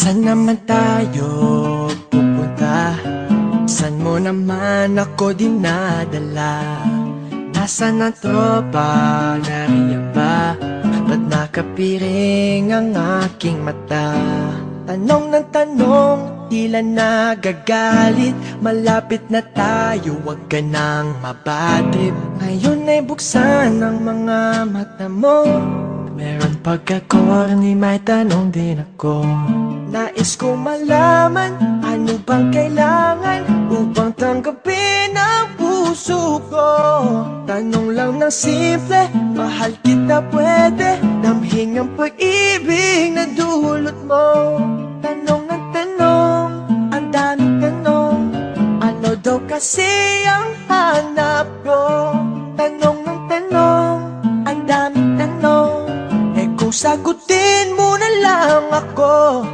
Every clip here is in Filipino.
Saan naman tayo pupunta? Saan mo naman ako dinadala? Nasaan ang tropa? Nariyan ba? Ba't nakapiring ang aking mata? Tanong ng tanong, tila nagagalit. Malapit na tayo, wag ka nang mabadrip. Ngayon ay buksan ang mga mata mo. Meron pagka-corny, may tanong din ako. Nais ko malaman, ano bang kailangan upang tanggapin ang puso ko? Tanong lang ng simple, mahal kita pwede damhin ang pag-ibig na dulot mo. Tanong ng tanong, ang daming tanong, ano daw kasi ang hanap ko? Tanong ng tanong, ang daming tanong, kung sagutin mo na lang ako.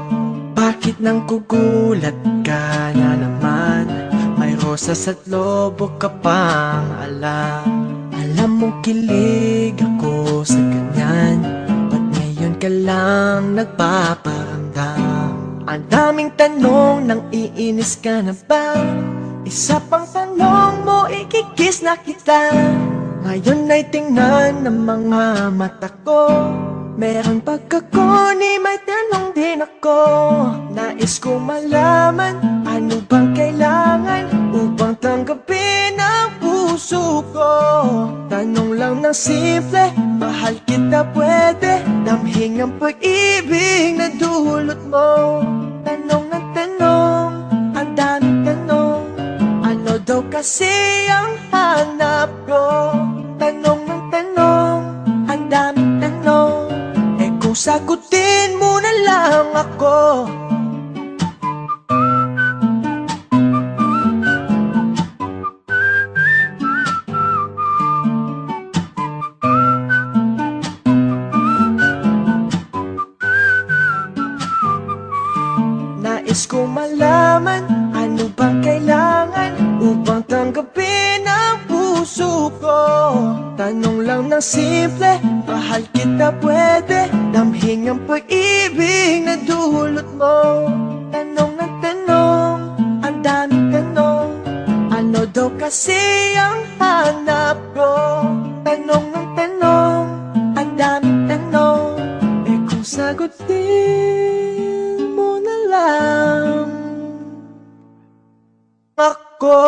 Bakit nang kugulat ka na naman? May rosas at lobo ka pang alam. Alam mong kilig ako sa ganyan, ba't ngayon ka lang nagpaparamdam? Ang daming tanong, nang iinis ka na ba? Isa pang tanong mo, ikikis na kita. Ngayon ay tingnan ng mga mata ko. Meron pagkakuni, may tanong din ako. Nais ko malaman, ano bang kailangan upang tanggapin ang puso ko? Tanong lang ng simple, mahal kita pwede damhin ang pag-ibig na dulot mo. Tanong ng tanong, ang daming tanong, ano daw kasi ang hanap ko? Tanong ng tanong, ang daming tanong, kung sagutin mo na lang ako. Nais ko malaman, ano bang kailangan upang tanggapin ang puso ko? Tanong lang ng simple, mahal kita pwede damhin ang pag-ibig na dulot mo. Tanong ng tanong, ang daming tanong, ano daw kasi ang hanap ko? Tanong ng tanong, ang daming tanong, kung sagutin mo na lang ako.